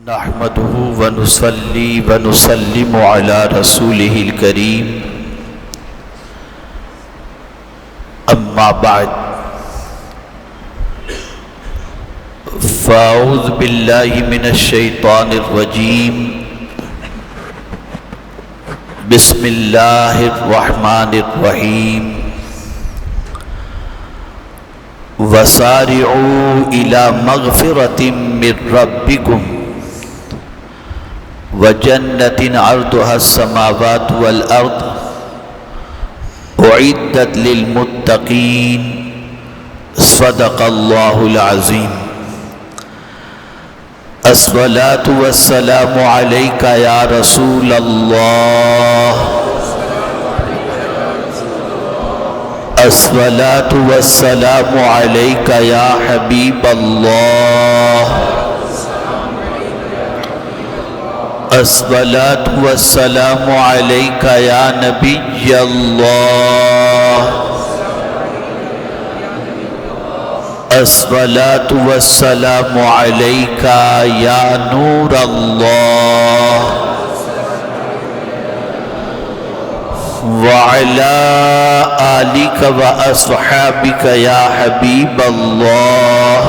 نحمده ونصلي ونسلم على رسوله الكريم اما بعد فاعوذ بالله من الشيطان الرجيم بسم الله الرحمن الرحيم وسارعوا إلى مغفرة من ربكم وجنة عرضها السماوات والأرض أعدت للمتقين صدق الله العظيم. الصلاة والسلام عليك يا رسول الله، الصلاة والسلام عليك يا حبيب الله، الصلاة والسلام عليك يا نبي الله، الصلاة والسلام عليك يا نور الله، وعلى آلك وأصحابك يا حبيب الله،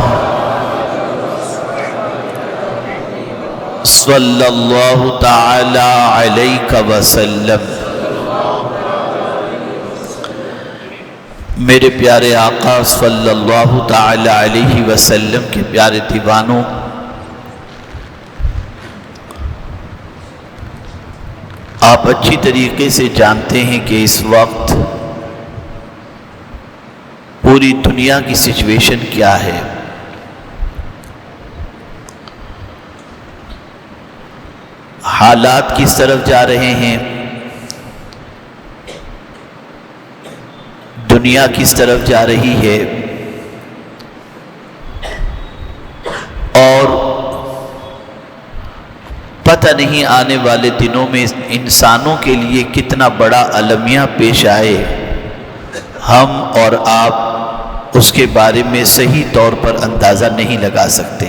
صلی اللہ تعالی علیہ وسلم. میرے پیارے آقا صلی اللہ تعالی علیہ وسلم کے پیارے دیوانوں، آپ اچھی طریقے سے جانتے ہیں کہ اس وقت پوری دنیا کی سچویشن کیا ہے. حالات کس طرف جا رہے ہیں، دنیا کس طرف جا رہی ہے، اور پتہ نہیں آنے والے دنوں میں انسانوں کے لیے کتنا بڑا المیہ پیش آئے، ہم اور آپ اس کے بارے میں صحیح طور پر اندازہ نہیں لگا سکتے.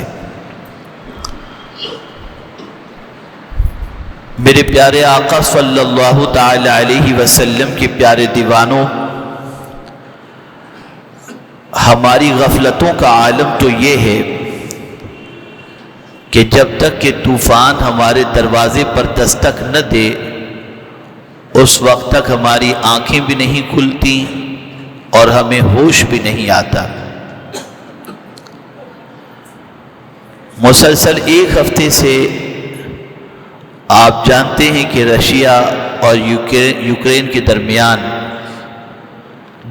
میرے پیارے آقا صلی اللہ تعالی علیہ وسلم کے پیارے دیوانوں، ہماری غفلتوں کا عالم تو یہ ہے کہ جب تک کہ طوفان ہمارے دروازے پر دستک نہ دے اس وقت تک ہماری آنکھیں بھی نہیں کھلتی اور ہمیں ہوش بھی نہیں آتا. مسلسل ایک ہفتے سے آپ جانتے ہیں کہ رشیا اور یوکرین کے درمیان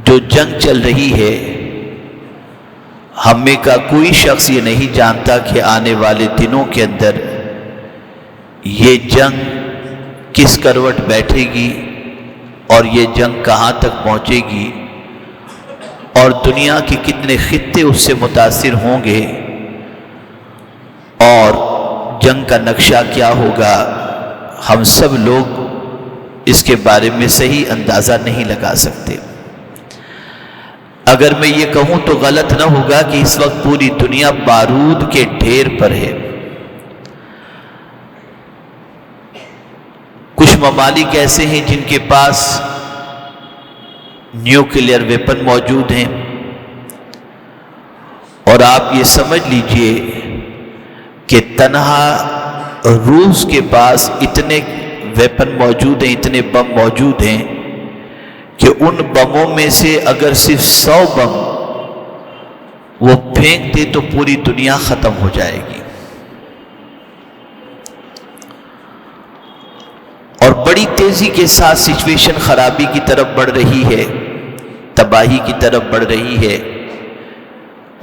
جو جنگ چل رہی ہے، ہم میں کا کوئی شخص یہ نہیں جانتا کہ آنے والے دنوں کے اندر یہ جنگ کس کروٹ بیٹھے گی اور یہ جنگ کہاں تک پہنچے گی اور دنیا کے کتنے خطے اس سے متاثر ہوں گے اور جنگ کا نقشہ کیا ہوگا، ہم سب لوگ اس کے بارے میں صحیح اندازہ نہیں لگا سکتے. اگر میں یہ کہوں تو غلط نہ ہوگا کہ اس وقت پوری دنیا بارود کے ڈھیر پر ہے. کچھ ممالک ایسے ہیں جن کے پاس نیوکلیئر ویپن موجود ہیں، اور آپ یہ سمجھ لیجئے کہ تنہا روس کے پاس اتنے ویپن موجود ہیں، اتنے بم موجود ہیں کہ ان بموں میں سے اگر صرف 100 بم وہ پھینک دے تو پوری دنیا ختم ہو جائے گی. اور بڑی تیزی کے ساتھ سچویشن خرابی کی طرف بڑھ رہی ہے، تباہی کی طرف بڑھ رہی ہے،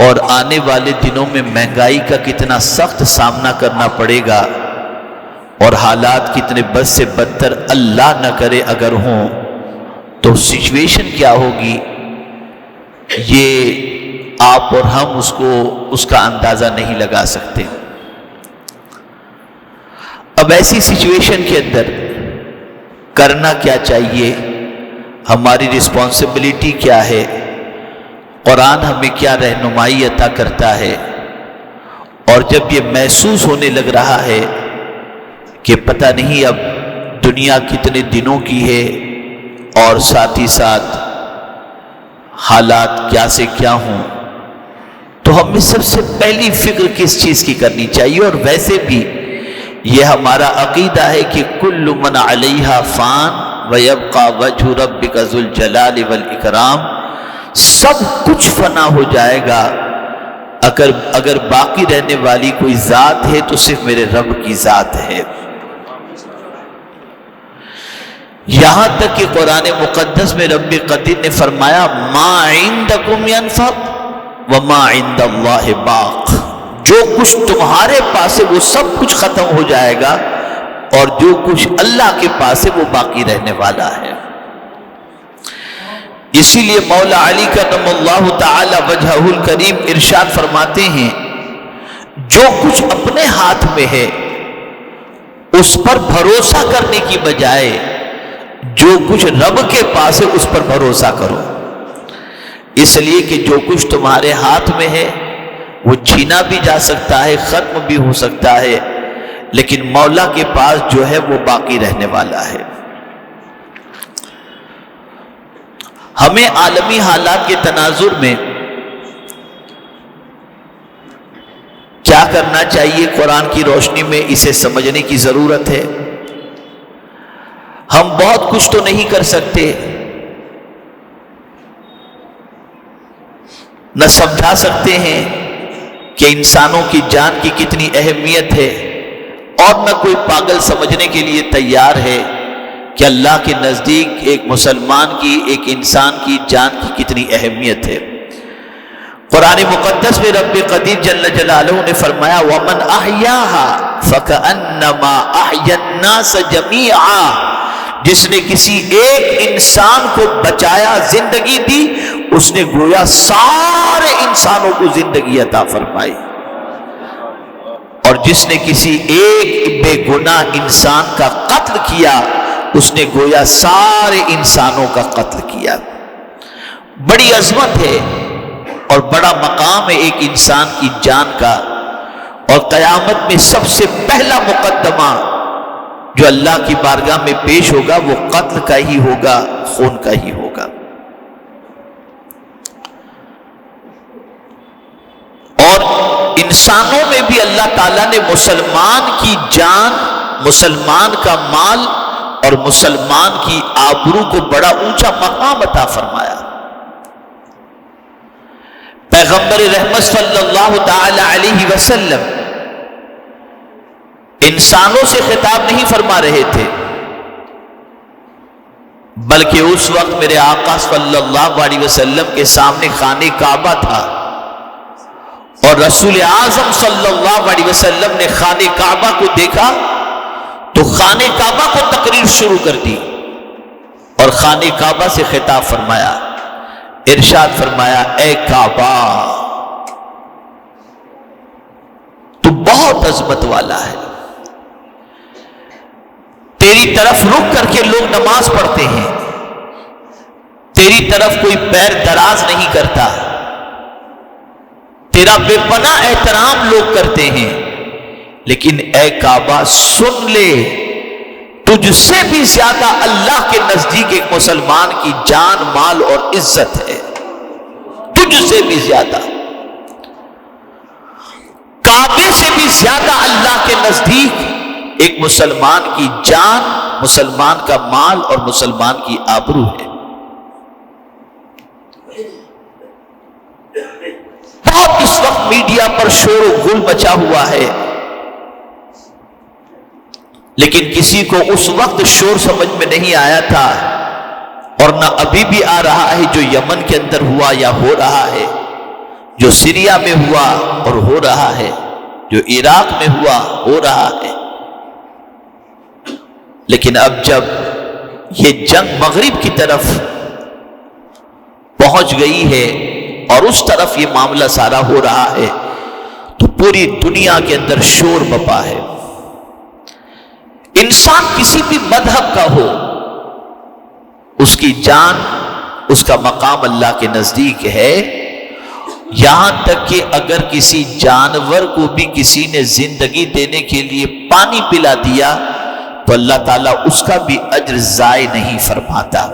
اور آنے والے دنوں میں مہنگائی کا کتنا سخت سامنا کرنا پڑے گا، اور حالات کتنے بد سے بدتر اللہ نہ کرے اگر ہوں تو سچویشن کیا ہوگی، یہ آپ اور ہم اس کا اندازہ نہیں لگا سکتے. اب ایسی سچویشن کے اندر کرنا کیا چاہیے، ہماری رسپانسبلٹی کیا ہے، قرآن ہمیں کیا رہنمائی عطا کرتا ہے اور جب یہ محسوس ہونے لگ رہا ہے کہ پتہ نہیں اب دنیا کتنے دنوں کی ہے اور ساتھ ہی ساتھ حالات کیا سے کیا ہوں، تو ہمیں سب سے پہلی فکر کس چیز کی کرنی چاہیے؟ اور ویسے بھی یہ ہمارا عقیدہ ہے کہ کل من علیہا فان ویبقى وجہ ربک ذو الجلال والاکرام، سب کچھ فنا ہو جائے گا، اگر باقی رہنے والی کوئی ذات ہے تو صرف میرے رب کی ذات ہے۔ یہاں تک کہ قرآن مقدس میں رب قدیر نے فرمایا ما عندکم ینفد وما عند اللہ باق، جو کچھ تمہارے پاس ہے وہ سب کچھ ختم ہو جائے گا اور جو کچھ اللہ کے پاس ہے وہ باقی رہنے والا ہے۔ اسی لیے مولا علی کرم اللہ تعالی وجہہ الکریم ارشاد فرماتے ہیں جو کچھ اپنے ہاتھ میں ہے اس پر بھروسہ کرنے کی بجائے جو کچھ رب کے پاس ہے اس پر بھروسہ کرو، اس لیے کہ جو کچھ تمہارے ہاتھ میں ہے وہ چھینا بھی جا سکتا ہے، ختم بھی ہو سکتا ہے، لیکن مولا کے پاس جو ہے وہ باقی رہنے والا ہے۔ ہمیں عالمی حالات کے تناظر میں کیا کرنا چاہیے؟ قرآن کی روشنی میں اسے سمجھنے کی ضرورت ہے۔ ہم بہت کچھ تو نہیں کر سکتے، نہ سمجھا سکتے ہیں کہ انسانوں کی جان کی کتنی اہمیت ہے، اور نہ کوئی پاگل سمجھنے کے لیے تیار ہے کہ اللہ کے نزدیک ایک مسلمان کی، ایک انسان کی جان کی کتنی اہمیت ہے۔ قرآن مقدس میں رب قدیر جل جلالہ نے فرمایا وَمَنْ أَحْيَاهَا فَكَأَنَّمَا أَحْيَا النَّاسَ جَمِيعًا، جس نے کسی ایک انسان کو بچایا، زندگی دی، اس نے گویا سارے انسانوں کو زندگی عطا فرمائی، اور جس نے کسی ایک بے گناہ انسان کا قتل کیا اس نے گویا سارے انسانوں کا قتل کیا۔ بڑی عظمت ہے اور بڑا مقام ہے ایک انسان کی جان کا، اور قیامت میں سب سے پہلا مقدمہ جو اللہ کی بارگاہ میں پیش ہوگا وہ قتل کا ہی ہوگا، خون کا ہی ہوگا۔ اور انسانوں میں بھی اللہ تعالیٰ نے مسلمان کی جان، مسلمان کا مال اور مسلمان کی آبرو کو بڑا اونچا مقام عطا فرمایا۔ پیغمبر رحمت صلی اللہ تعالی علیہ وسلم انسانوں سے خطاب نہیں فرما رہے تھے، بلکہ اس وقت میرے آقا صلی اللہ علیہ وسلم کے سامنے خانہ کعبہ تھا، اور رسول اعظم صلی اللہ علیہ وسلم نے خانہ کعبہ کو دیکھا تو خانہ کعبہ کو تقریر شروع کر دی، اور خانہ کعبہ سے خطاب فرمایا، ارشاد فرمایا اے کعبہ تو بہت عظمت والا ہے، تیری طرف رک کر کے لوگ نماز پڑھتے ہیں، تیری طرف کوئی پیر دراز نہیں کرتا، تیرا بے پناہ احترام لوگ کرتے ہیں، لیکن اے کعبہ سن لے، تجھ سے بھی زیادہ اللہ کے نزدیک ایک مسلمان کی جان، مال اور عزت ہے، تجھ سے بھی زیادہ، کعبے سے بھی زیادہ اللہ کے نزدیک ایک مسلمان کی جان، مسلمان کا مال اور مسلمان کی آبرو ہے۔ بہت اس وقت میڈیا پر شور و غل مچا ہوا ہے، لیکن کسی کو اس وقت شور سمجھ میں نہیں آیا تھا، اور نہ ابھی بھی آ رہا ہے، جو یمن کے اندر ہوا یا ہو رہا ہے، جو سیریا میں ہوا اور ہو رہا ہے، جو عراق میں ہوا ہو رہا ہے۔ لیکن اب جب یہ جنگ مغرب کی طرف پہنچ گئی ہے اور اس طرف یہ معاملہ سارا ہو رہا ہے، تو پوری دنیا کے اندر شور بپا ہے۔ انسان کسی بھی مذہب کا ہو، اس کی جان، اس کا مقام اللہ کے نزدیک ہے، یہاں تک کہ اگر کسی جانور کو بھی کسی نے زندگی دینے کے لیے پانی پلا دیا تو اللہ تعالیٰ اس کا بھی اجر ضائع نہیں فرماتا۔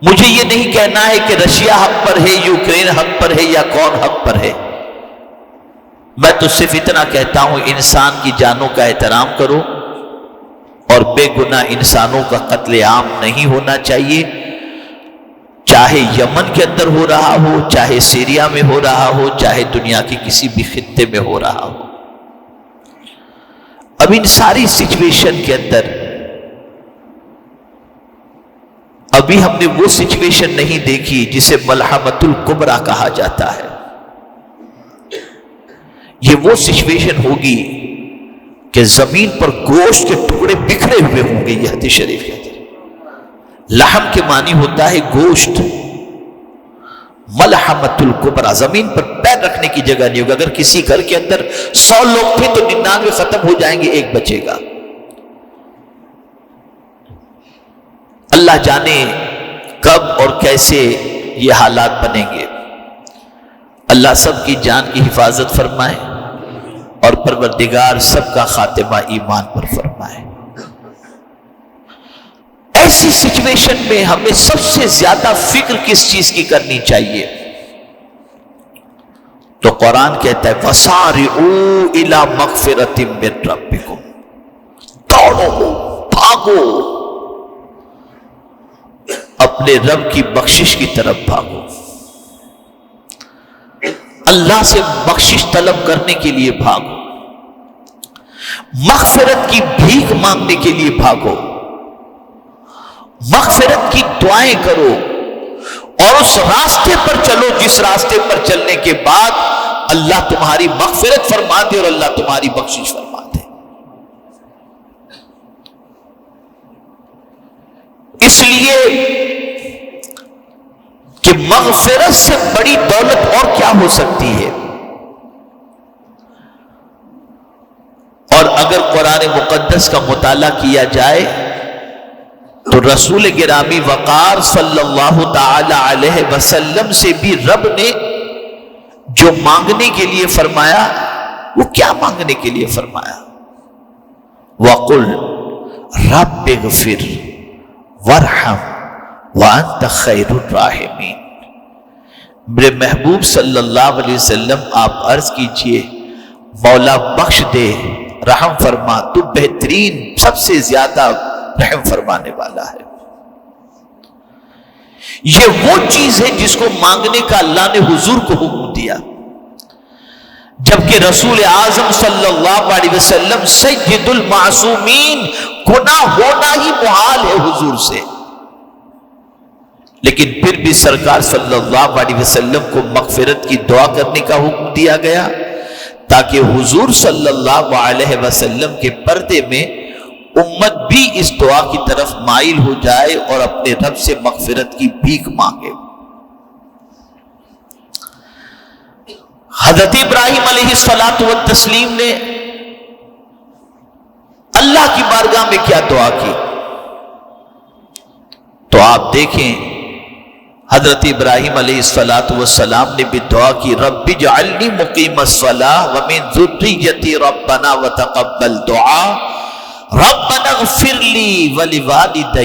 مجھے یہ نہیں کہنا ہے کہ رشیا حق پر ہے، یوکرین حق پر ہے یا کون حق پر ہے، میں تو صرف اتنا کہتا ہوں انسان کی جانوں کا احترام کرو اور بے گناہ انسانوں کا قتل عام نہیں ہونا چاہیے، چاہے یمن کے اندر ہو رہا ہو، چاہے سیریا میں ہو رہا ہو، چاہے دنیا کے کسی بھی خطے میں ہو رہا ہو۔ اب ان ساری سچویشن کے اندر ابھی ہم نے وہ سچویشن نہیں دیکھی جسے ملحمۃ الکبریٰ کہا جاتا ہے۔ یہ وہ سچویشن ہوگی کہ زمین پر گوشت کے ٹکڑے بکھرے ہوئے ہوں گے۔ یہ حدیث شریف کے اندر لحم کے معنی ہوتا ہے گوشت، ملحمۃ الکبریٰ، زمین پر پیر رکھنے کی جگہ نہیں ہوگا۔ اگر کسی گھر کے اندر 100 لوگ تھے تو 99 ختم ہو جائیں گے، ایک بچے گا۔ اللہ جانے کب اور کیسے یہ حالات بنیں گے۔ اللہ سب کی جان کی حفاظت فرمائے اور پروردگار سب کا خاتمہ ایمان پر فرمائے۔ ایسی سچویشن میں ہمیں سب سے زیادہ فکر کس چیز کی کرنی چاہیے؟ تو قرآن کہتا ہے وَسَارِعُوا إِلَى مَغْفِرَةٍ مِّن رَبِّكُمْ، دوڑو، بھاگو، اپنے رب کی بخشش کی طرف بھاگو، اللہ سے بخشش طلب کرنے کے لیے بھاگو، مغفرت کی بھیک مانگنے کے لیے بھاگو، مغفرت کی دعائیں کرو اور اس راستے پر چلو جس راستے پر چلنے کے بعد اللہ تمہاری مغفرت فرما دے اور اللہ تمہاری بخشش فرما دے۔ اس لیے کہ مغفرت سے بڑی دولت اور کیا ہو سکتی ہے؟ اور اگر قرآن مقدس کا مطالعہ کیا جائے تو رسول گرامی وقار صلی اللہ تعالی علیہ وسلم سے بھی رب نے جو مانگنے کے لیے فرمایا وہ کیا مانگنے کے لیے فرمایا؟ وَقُلْ رَبِّ اغْفِرْ وَارْحَمْ وَأَنْتَ خَيْرُ الرَّاحِمِينَ۔ میرے محبوب صلی اللہ علیہ وسلم آپ عرض کیجئے مولا بخش دے، رحم فرما، تو بہترین سب سے زیادہ رحم فرمانے والا ہے۔ یہ وہ چیز ہے جس کو مانگنے کا اللہ نے حضور کو حکم دیا، جبکہ رسول اعظم صلی اللہ علیہ وسلم سید المعصومین، گناہ ہونا ہی محال ہے حضور سے، لیکن پھر بھی سرکار صلی اللہ علیہ وسلم کو مغفرت کی دعا کرنے کا حکم دیا گیا تاکہ حضور صلی اللہ علیہ وسلم کے پردے میں امت بھی اس دعا کی طرف مائل ہو جائے اور اپنے رب سے مغفرت کی بھیک مانگے۔ حضرت ابراہیم علیہ الصلوۃ والتسلیم نے اللہ کی بارگاہ میں کیا دعا کی؟ تو آپ دیکھیں حضرت ابراہیم علیہ الصلوۃ والسلام نے بھی دعا کی، رب اجعلنی مقیم الصلاۃ ومن ذریتی ربنا وتقبل دعا ربنا اغفر لی ولوالدی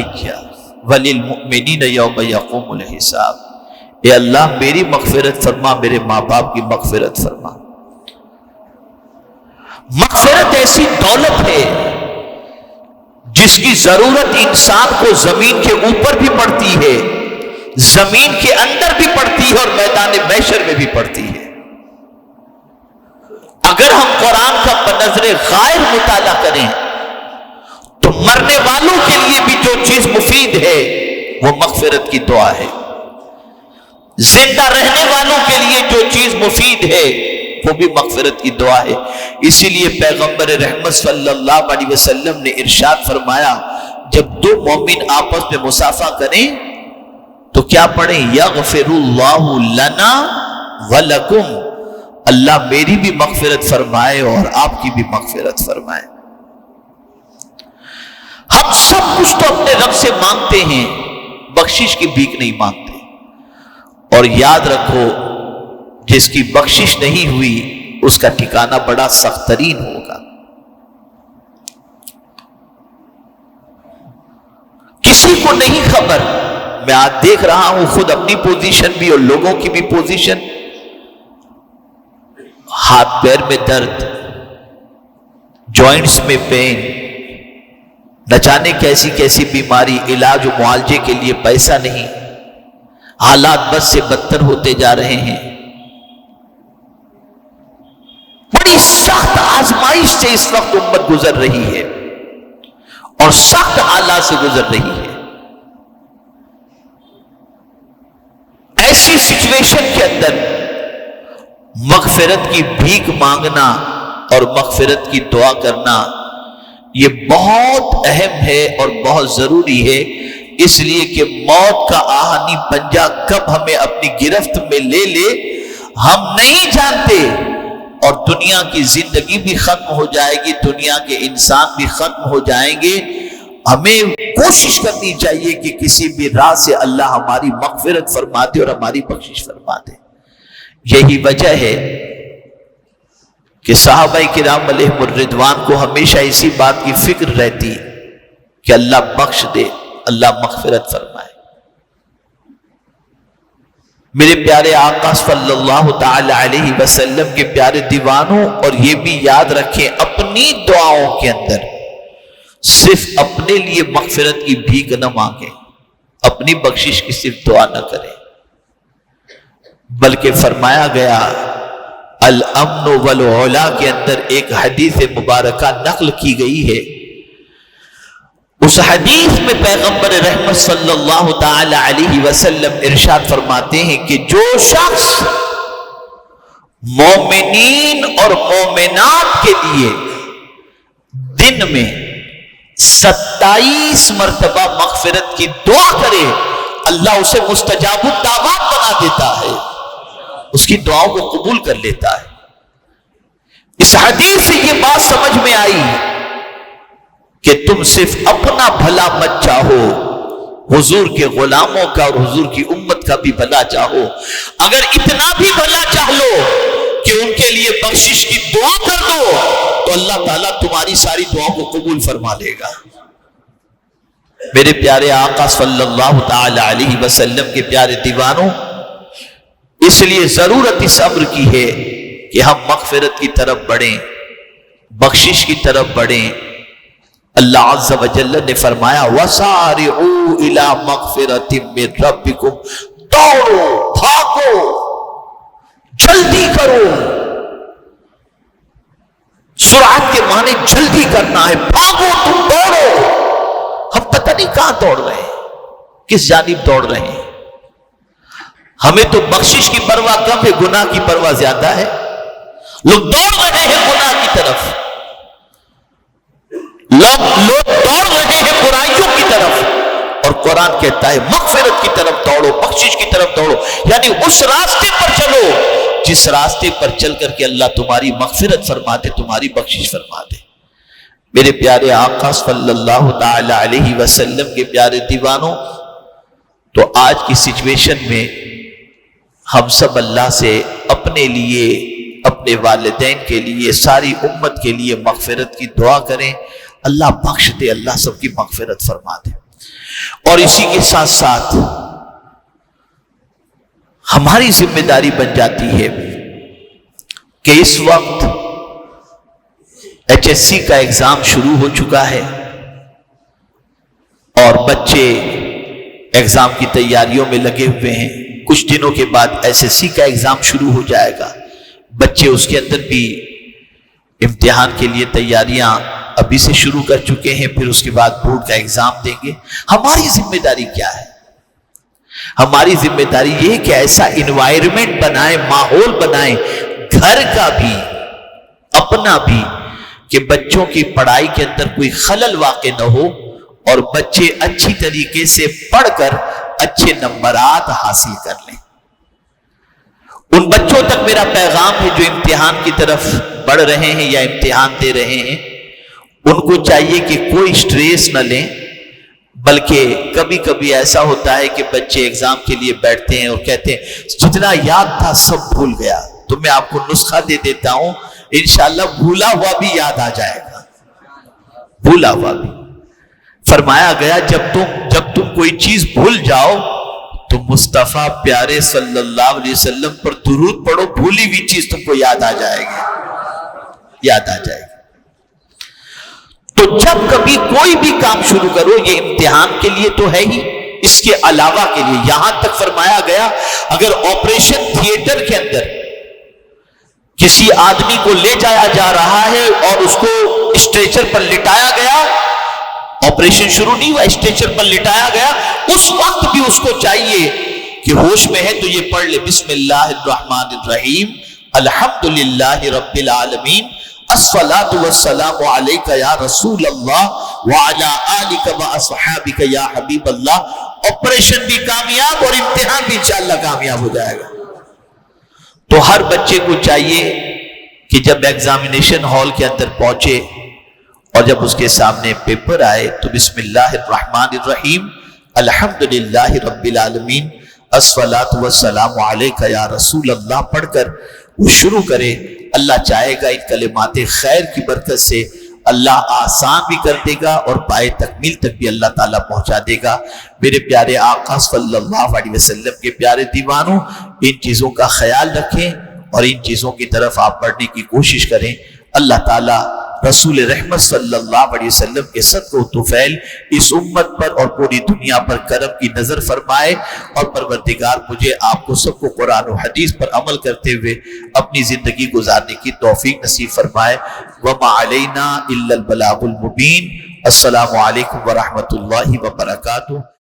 وللمؤمنین یوم یقوم الحساب۔ اے اللہ میری مغفرت فرما، میرے ماں باپ کی مغفرت فرما۔ مغفرت ایسی دولت ہے جس کی ضرورت انسان کو زمین کے اوپر بھی پڑتی ہے، زمین کے اندر بھی پڑتی ہے اور میدان محشر میں بھی پڑتی ہے۔ اگر ہم قرآن کا بنظر غائب مطالعہ کریں تو مرنے والوں کے لیے بھی جو چیز مفید ہے وہ مغفرت کی دعا ہے، زندہ رہنے والوں کے لیے جو چیز مفید ہے وہ بھی مغفرت کی دعا ہے۔ اسی لیے پیغمبر رحمت صلی اللہ علیہ وسلم نے ارشاد فرمایا جب دو مومن آپس میں مصافحہ کریں تو کیا پڑھیں؟ یغفر اللہ لنا ولکم، اللہ میری بھی مغفرت فرمائے اور آپ کی بھی مغفرت فرمائے۔ ہم سب کچھ تو اپنے رب سے مانگتے ہیں، بخشش کی بھیک نہیں مانگتے۔ اور یاد رکھو جس کی بخشش نہیں ہوئی اس کا ٹھکانہ بڑا سخت ترین ہوگا۔ کسی کو نہیں خبر، میں آج دیکھ رہا ہوں خود اپنی پوزیشن بھی اور لوگوں کی بھی پوزیشن، ہاتھ پیر میں درد، جوائنٹس میں پین، نہ جانے کیسی کیسی بیماری، علاج و معالجے کے لیے پیسہ نہیں، حالات بد سے بدتر ہوتے جا رہے ہیں۔ بڑی سخت آزمائش سے اس وقت امت گزر رہی ہے اور سخت حالات سے گزر رہی ہے۔ ایسی سچویشن کے اندر مغفرت کی بھیک مانگنا اور مغفرت کی دعا کرنا یہ بہت اہم ہے اور بہت ضروری ہے، اس لیے کہ موت کا آہنی پنجہ کب ہمیں اپنی گرفت میں لے لے ہم نہیں جانتے، اور دنیا کی زندگی بھی ختم ہو جائے گی، دنیا کے انسان بھی ختم ہو جائیں گے۔ ہمیں کوشش کرنی چاہیے کہ کسی بھی راہ سے اللہ ہماری مغفرت فرما دے اور ہماری بخشش فرما دے۔ یہی وجہ ہے کہ صحابہ کرام علیہم الرضوان کو ہمیشہ اسی بات کی فکر رہتی کہ اللہ بخش دے، اللہ مغفرت فرمائے۔ میرے پیارے آقا صلی اللہ تعالی علیہ وسلم کے پیارے دیوانوں، اور یہ بھی یاد رکھیں اپنی دعاؤں کے اندر صرف اپنے لیے مغفرت کی بھیک نہ مانگیں، اپنی بخشش کی صرف دعا نہ کریں، بلکہ فرمایا گیا الامن والعلا کے اندر ایک حدیث مبارکہ نقل کی گئی ہے۔ اس حدیث میں پیغمبر رحمت صلی اللہ تعالی علیہ وسلم ارشاد فرماتے ہیں کہ جو شخص مومنین اور مومنات کے لیے دن میں 27 مرتبہ مغفرت کی دعا کرے، اللہ اسے مستجاب الدعوات بنا دیتا ہے، اس کی دعاؤں کو قبول کر لیتا ہے۔ اس حدیث سے یہ بات سمجھ میں آئی کہ تم صرف اپنا بھلا مت چاہو، حضور کے غلاموں کا اور حضور کی امت کا بھی بھلا چاہو۔ اگر اتنا بھی بھلا چاہ لو کہ ان کے لیے بخشش کی دعا کر دو تو اللہ تعالیٰ تمہاری ساری دعاؤں کو قبول فرما لے گا۔ میرے پیارے آقا صلی اللہ تعالی علیہ وسلم کے پیارے دیوانوں، اس لیے ضرورت اس امر کی ہے کہ ہم مغفرت کی طرف بڑھیں، بخشش کی طرف بڑھیں۔ اللہ عز و جل نے فرمایا وَسَارِعُوا إِلَىٰ مَغْفِرَةٍ مِّن رَبِّكُمْ، دوڑو، بھاگو، جلدی کرو۔ سرعت کے معنی جلدی کرنا ہے، بھاگو، تم دوڑو۔ ہم پتہ نہیں کہاں دوڑ رہے ہیں، کس جانب دوڑ رہے ہیں۔ ہمیں تو بخشش کی پرواہ کم ہے، گناہ کی پرواہ زیادہ ہے۔ لوگ دوڑ رہے ہیں گناہ کی طرف، لوگ دوڑ رہے ہیں برائیوں کی طرف، اور قرآن کہتا ہے مغفرت کی طرف دوڑو، بخشش کی طرف دوڑو، یعنی اس راستے پر چلو جس راستے پر چل کر کے اللہ تمہاری مغفرت فرما دے، تمہاری بخشش فرما دے۔ میرے پیارے آقا صلی اللہ تعالی علیہ وسلم کے پیارے دیوانوں، تو آج کی سچویشن میں ہم سب اللہ سے اپنے لیے، اپنے والدین کے لیے، ساری امت کے لیے مغفرت کی دعا کریں، اللہ بخش دے، اللہ سب کی مغفرت فرما دے۔ اور اسی کے ساتھ ساتھ ہماری ذمہ داری بن جاتی ہے کہ اس وقت HSC کا ایگزام شروع ہو چکا ہے اور بچے ایگزام کی تیاریوں میں لگے ہوئے ہیں۔ کچھ دنوں کے بعد SSC کا ایگزام شروع ہو جائے گا، بچے اس کے اندر بھی امتحان کے لیے تیاریاں ابھی سے شروع کر چکے ہیں، پھر اس کے بعد بورڈ کا ایگزام دیں گے۔ ہماری ذمہ داری کیا ہے؟ ہماری ذمہ داری یہ ہے کہ ایسا انوائرمنٹ بنائیں، ماحول بنائیں، گھر کا بھی اپنا بھی، کہ بچوں کی پڑھائی کے اندر کوئی خلل واقع نہ ہو اور بچے اچھی طریقے سے پڑھ کر اچھے نمبرات حاصل کر لیں۔ ان بچوں تک میرا پیغام ہے جو امتحان کی طرف بڑھ رہے ہیں یا امتحان دے رہے ہیں، ان کو چاہیے کہ کوئی سٹریس نہ لیں، بلکہ کبھی کبھی ایسا ہوتا ہے کہ بچے ایگزام کے لیے بیٹھتے ہیں اور کہتے ہیں جتنا یاد تھا سب بھول گیا. تو میں آپ کو نسخہ دے دیتا ہوں، انشاءاللہ بھولا ہوا بھی یاد آ جائے گا. بھولا ہوا بھی فرمایا گیا جب تم کوئی چیز بھول جاؤ تو مصطفیٰ پیارے صلی اللہ علیہ وسلم پر درود پڑھو، بھولی ہوئی چیز تم کو یاد آ جائے گی، یاد آ جائے گی. تو جب کبھی کوئی بھی کام شروع کرو، یہ امتحان کے لیے تو ہے ہی، اس کے علاوہ کے لیے یہاں تک فرمایا گیا اگر آپریشن تھیٹر کے اندر کسی آدمی کو لے جایا جا رہا ہے اور اس کو اسٹریچر پر لٹایا گیا، آپریشن شروع نہیں ہوا، اسٹریچر پر لٹایا گیا، اس وقت بھی اس کو چاہیے کہ ہوش میں ہے تو یہ پڑھ لے بسم اللہ الرحمن الرحیم الحمدللہ رب العالمین الصلاة والسلام علیکہ یا رسول اللہ وعلی آلک واصحابک یا حبیب اللہ. آپریشن بھی کامیاب اور امتحان بھی انشاءاللہ کامیاب ہو جائے گا. تو ہر بچے کو چاہیے کہ جب ایگزامینیشن ہال کے اندر پہنچے اور جب اس کے سامنے پیپر آئے تو بسم اللہ الرحمن الرحیم الحمدللہ رب العالمین الصلاة والسلام علیکہ یا رسول اللہ پڑھ کر وہ شروع کرے. اللہ چاہے گا ان کلمات خیر کی برکت سے اللہ آسان بھی کر دے گا اور پائے تکمیل تک بھی اللہ تعالیٰ پہنچا دے گا. میرے پیارے آقا صلی اللہ علیہ وسلم کے پیارے دیوانوں، ان چیزوں کا خیال رکھیں اور ان چیزوں کی طرف آپ بڑھنے کی کوشش کریں. اللہ تعالیٰ رسول رحمت صلی اللہ علیہ وسلم کے صدقہ و طفیل اس امت پر اور پوری دنیا پر کرم کی نظر فرمائے، اور پروردگار مجھے آپ کو سب کو قرآن و حدیث پر عمل کرتے ہوئے اپنی زندگی گزارنے کی توفیق نصیب فرمائے. وما علینا الا البلاغ المبین. السلام علیکم ورحمۃ اللہ وبرکاتہ.